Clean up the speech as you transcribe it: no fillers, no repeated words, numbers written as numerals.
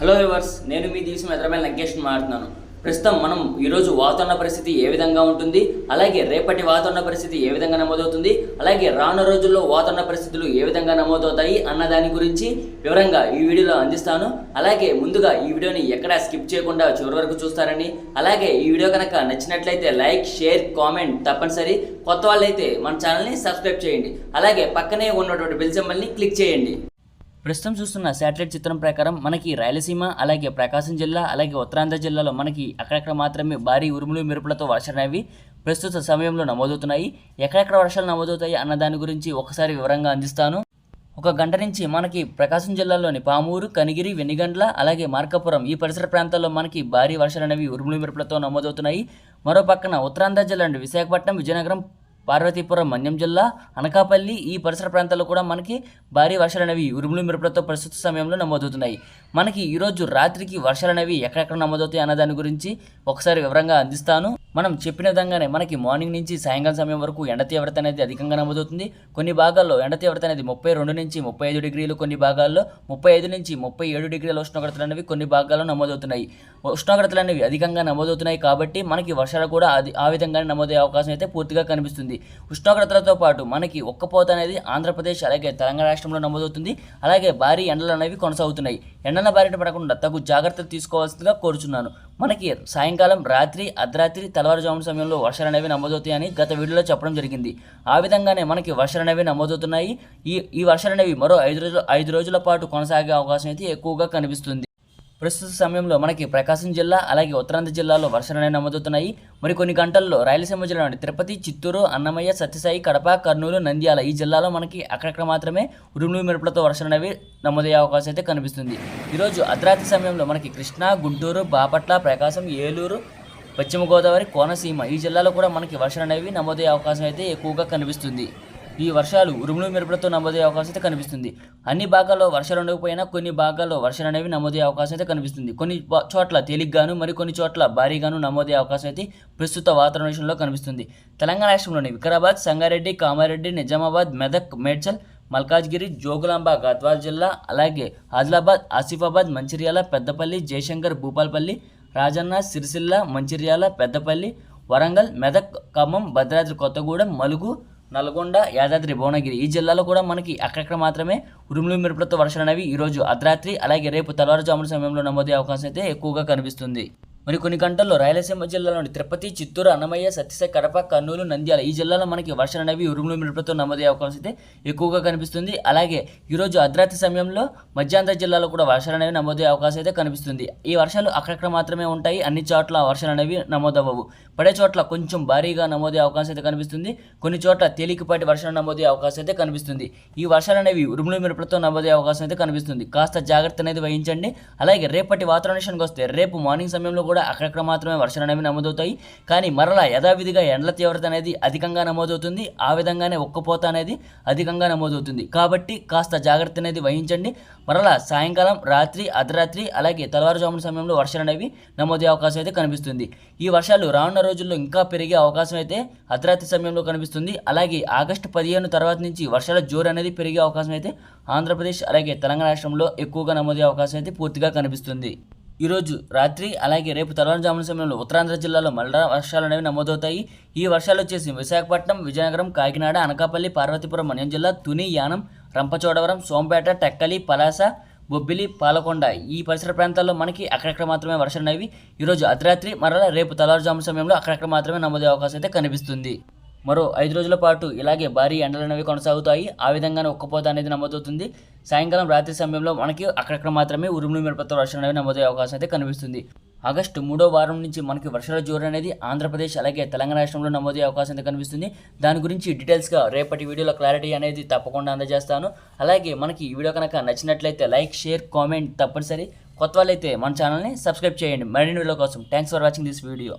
Hello viewers, నేను మీ దీసం ఎదురమైన లంకేష్ మాట్లాడుతున్నాను. ప్రస్తుతం మనం ఈరోజు వాతావరణ పరిస్థితి ఏ విధంగా ఉంటుంది, అలాగే రేపటి వాతావరణ పరిస్థితి ఏ విధంగా నమోదవుతుంది, అలాగే రానున్న రోజుల్లో వాతావరణ పరిస్థితులు ఏ విధంగా నమోదవుతాయి అన్న దాని గురించి వివరంగా ఈ వీడియోలో అందిస్తాను. అలాగే ముందుగా ఈ వీడియోని ఎక్కడా స్కిప్ చేయకుండా చివరి వరకు చూస్తారని, అలాగే ఈ వీడియో కనుక నచ్చినట్లయితే లైక్, షేర్, కామెంట్ తప్పనిసరి. కొత్త వాళ్ళైతే మన ఛానల్ని సబ్స్క్రైబ్ చేయండి. అలాగే పక్కనే ఉన్నటువంటి బెల్ సింబల్ని క్లిక్ చేయండి. ప్రస్తుతం చూస్తున్న శాటిలైట్ చిత్రం ప్రకారం మనకి రాయలసీమ, అలాగే ప్రకాశం జిల్లా, అలాగే ఉత్తరాంధ్ర జిల్లాలో మనకి అక్కడక్కడ మాత్రమే భారీ ఉరుములు మెరుపులతో వర్షాలు అనేవి ప్రస్తుత సమయంలో నమోదవుతున్నాయి. ఎక్కడెక్కడ వర్షాలు నమోదవుతాయి అన్న దాని గురించి ఒకసారి వివరంగా అందిస్తాను. ఒక గంట నుంచి మనకి ప్రకాశం జిల్లాలోని పామూరు, కనిగిరి, వెనిగండ్ల, అలాగే మార్కాపురం ఈ పరిసర ప్రాంతాల్లో మనకి భారీ వర్షాలు అనేవి ఉరుములు మెరుపులతో నమోదవుతున్నాయి. మరో పక్కన ఉత్తరాంధ్ర జిల్లా అంటే విశాఖపట్నం, విజయనగరం, పార్వతీపురం, మన్యం జిల్లా, అనకాపల్లి ఈ పరిసర ప్రాంతాల్లో కూడా మనకి భారీ వర్షాలు అనేవి ఉరుములు మెరుపులతో ప్రస్తుత సమయంలో నమోదవుతున్నాయి. మనకి ఈరోజు రాత్రికి వర్షాలు అనేవి ఎక్కడెక్కడ నమోదవుతాయి అన్న దాని గురించి ఒకసారి వివరంగా అందిస్తాను. మనం చెప్పిన విధంగానే మనకి మార్నింగ్ నుంచి సాయంకాలం సమయం వరకు ఎండ తీవ్రత అనేది అధికంగా నమోదవుతుంది. కొన్ని భాగాల్లో ఎండ తీవ్రత అనేది 32 నుంచి 35 డిగ్రీలు, కొన్ని భాగాల్లో 35 నుంచి 37 డిగ్రీల ఉష్ణోగ్రతలు అనేవి కొన్ని భాగాల్లో నమోదవుతున్నాయి. ఉష్ణోగ్రతలు అనేవి అధికంగా నమోదవుతున్నాయి కాబట్టి మనకి వర్షాలు కూడా ఆ విధంగానే నమోదయ్యే అవకాశం అయితే పూర్తిగా కనిపిస్తుంది. ఉష్ణోగ్రతలతో పాటు మనకి ఒక్కపోత అనేది ఆంధ్రప్రదేశ్, అలాగే తెలంగాణ రాష్ట్రంలో నమోదవుతుంది. అలాగే భారీ ఎండలు అనేవి కొనసాగుతున్నాయి. ఎండల బారిన పడకుండా తగు జాగ్రత్తలు తీసుకోవాల్సిందిగా కోరుచున్నాను. మనకి సాయంకాలం, రాత్రి, అర్ధరాత్రి, తెల్లవారుజామున సమయంలో వర్షాలు అనేవి నమోదవుతాయని గత వీడియోలో చెప్పడం జరిగింది. ఆ విధంగానే మనకి వర్షాలు అనేవి నమోదవుతున్నాయి. ఈ వర్షాలు అనేవి మరో 5 రోజుల పాటు కొనసాగే అవకాశం అయితే ఎక్కువగా కనిపిస్తుంది. ప్రస్తుత సమయంలో మనకి ప్రకాశం జిల్లా, అలాగే ఉత్తరాంధ్ర జిల్లాలో వర్షాలు అనేవి నమోదవుతున్నాయి. మరికొన్ని గంటల్లో రాయలసీమ జిల్లా తిరుపతి, చిత్తూరు, అన్నమయ్య, సత్యసాయి, కడప, కర్నూలు, నంద్యాల ఈ జిల్లాలో మనకి అక్కడక్కడ మాత్రమే ఉరుములు మెరుపులతో వర్షాలు అనేవి నమోదయ్యే అవకాశం అయితే కనిపిస్తుంది. ఈరోజు అర్ధరాత్రి సమయంలో మనకి కృష్ణా, గుంటూరు, బాపట్ల, ప్రకాశం, ఏలూరు, పశ్చిమ గోదావరి, కోనసీమ ఈ జిల్లాలో కూడా మనకి వర్షాలు అనేవి నమోదయ్యే అవకాశం అయితే ఎక్కువగా కనిపిస్తుంది. ఈ వర్షాలు ఉరుములు మెరుపులతో నమోదయ్యే అవకాశం అయితే కనిపిస్తుంది. అన్ని భాగాల్లో వర్షాలు ఉండకపోయినా కొన్ని భాగాల్లో వర్షాలు అనేవి నమోదయ్యే అవకాశం అయితే కనిపిస్తుంది. కొన్ని చోట్ల తేలిగ్గాను, మరికొన్ని చోట్ల భారీగాను నమోదయ్యే అవకాశం అయితే ప్రస్తుత వాతావరణ విషయంలో కనిపిస్తుంది. తెలంగాణ రాష్ట్రంలోని వికారాబాద్, సంగారెడ్డి, కామారెడ్డి, నిజామాబాద్, మెదక్, మేడ్చల్, మల్కాజ్గిరి, జోగులాంబ, గద్వాల్ జిల్లా, అలాగే ఆదిలాబాద్, ఆసిఫాబాద్, మంచిర్యాల, పెద్దపల్లి, జయశంకర్, భూపాలపల్లి, రాజన్న, సిరిసిల్ల, మంచిర్యాల, పెద్దపల్లి, వరంగల్, మెదక్, ఖమ్మం, భద్రాద్రి కొత్తగూడెం, మలుగు, నల్గొండ, యాదాద్రి, భువనగిరి ఈ జిల్లాలో కూడా మనకి అక్కడక్కడ మాత్రమే ఉరుములు మెరుపులతో వర్షాలు అనేవి ఈరోజు అర్ధరాత్రి, అలాగే రేపు తెల్లవారుజామున సమయంలో నమోదయ్యే అవకాశం అయితే ఎక్కువగా కనిపిస్తుంది. మరి కొన్ని గంటల్లో రాయలసీమ జిల్లాలోని తిరుపతి, చిత్తూరు, అన్నమయ్య, సత్యసాయి, కడప, కర్నూలు, నంద్యాల ఈ జిల్లాలో మనకి వర్షాలు అనేవి ఉరుములు మెరుపులతో నమోదయ్యే అవకాశం అయితే ఎక్కువగా కనిపిస్తుంది. అలాగే ఈరోజు అర్ధరాత్రి సమయంలో మధ్యాంధ్ర జిల్లాలో కూడా వర్షాలు అనేవి నమోదయ్యే అవకాశం అయితే కనిపిస్తుంది. ఈ వర్షాలు అక్కడక్కడ మాత్రమే ఉంటాయి, అన్ని చోట్ల వర్షాలు అనేవి నమోదవ్వవు. పడే చోట్ల కొంచెం భారీగా నమోదయ్యే అవకాశం అయితే కనిపిస్తుంది. కొన్ని చోట్ల తేలికపాటి వర్షాలు నమోదయ్యే అవకాశం అయితే కనిపిస్తుంది. ఈ వర్షాలు అనేవి ఉరుములు మెరుపులతో నమోదయ్యే అవకాశం అయితే కనిపిస్తుంది. కాస్త జాగ్రత్త అనేది వహించండి. అలాగే రేపటి వాతావరణానికి వస్తే రేపు మార్నింగ్ సమయంలో కూడా అక్కడక్కడ మాత్రమే వర్షాలు అనేవి నమోదవుతాయి. కానీ మరలా యథావిధిగా ఎండల తీవ్రత అనేది అధికంగా నమోదవుతుంది. ఆ విధంగానే ఒక్కపోత అనేది అధికంగా నమోదవుతుంది. కాబట్టి కాస్త జాగ్రత్త అనేది వహించండి. మరలా సాయంకాలం, రాత్రి, అర్ధరాత్రి, అలాగే తెల్లవారుజామున సమయంలో వర్షాలు అనేవి నమోదయ్యే అవకాశం అయితే కనిపిస్తుంది. ఈ వర్షాలు రానున్న రోజుల్లో ఇంకా పెరిగే అవకాశం అయితే అర్ధరాత్రి సమయంలో కనిపిస్తుంది. అలాగే ఆగస్టు 15 తర్వాత నుంచి వర్షాల జోరు అనేది పెరిగే అవకాశం అయితే ఆంధ్రప్రదేశ్, అలాగే తెలంగాణ రాష్ట్రంలో ఎక్కువగా నమోదయ్యే అవకాశం అయితే పూర్తిగా కనిపిస్తుంది. ఈరోజు రాత్రి, అలాగే రేపు తెల్లవారుజామున సమయంలో ఉత్తరాంధ్ర జిల్లాలో మళ్ళా వర్షాలు అనేవి నమోదవుతాయి. ఈ వర్షాలు వచ్చేసి విశాఖపట్నం, విజయనగరం, కాకినాడ, అనకాపల్లి, పార్వతీపురం, మన్యం జిల్లా, తుని, యానం, రంపచోడవరం, సోంపేట, టెక్కలి, పలాస, బొబ్బిలి, పాలకొండ ఈ పరిసర ప్రాంతాల్లో మనకి అక్కడక్కడ మాత్రమే వర్షాలు అనేవి ఈరోజు అర్ధరాత్రి, మరలా రేపు తెల్లవారుజామున సమయంలో అక్కడక్కడ మాత్రమే నమోదయ్యే అవకాశం అయితే కనిపిస్తుంది. మరో 5 రోజుల పాటు ఇలాగే భారీ ఎండలు అనేవి కొనసాగుతాయి. ఆ విధంగానే ఒక్కపోత అనేది నమోదవుతుంది. సాయంకాలం, రాత్రి సమయంలో మనకి అక్కడక్కడ మాత్రమే ఉరుములు మెరుపులతో వర్షాలు అనేవి నమోదయ్యే అవకాశం అయితే కనిపిస్తుంది. ఆగస్టు 3వ వారం నుంచి మనకి వర్షాల జోరు అనేది ఆంధ్రప్రదేశ్, అలాగే తెలంగాణ రాష్ట్రంలో నమోదయ్యే అవకాశం అయితే కనిపిస్తుంది. దాని గురించి డీటెయిల్స్గా రేపటి వీడియోలో క్లారిటీ అనేది తప్పకుండా అందజేస్తాను. అలాగే మనకి ఈ వీడియో కనుక నచ్చినట్లయితే లైక్, షేర్, కామెంట్ తప్పనిసరి. కొత్త వాళ్ళైతే మన ఛానల్ని సబ్స్క్రైబ్ చేయండి. మరిన్ని వీడియోల కోసం. Thanks for watching this video.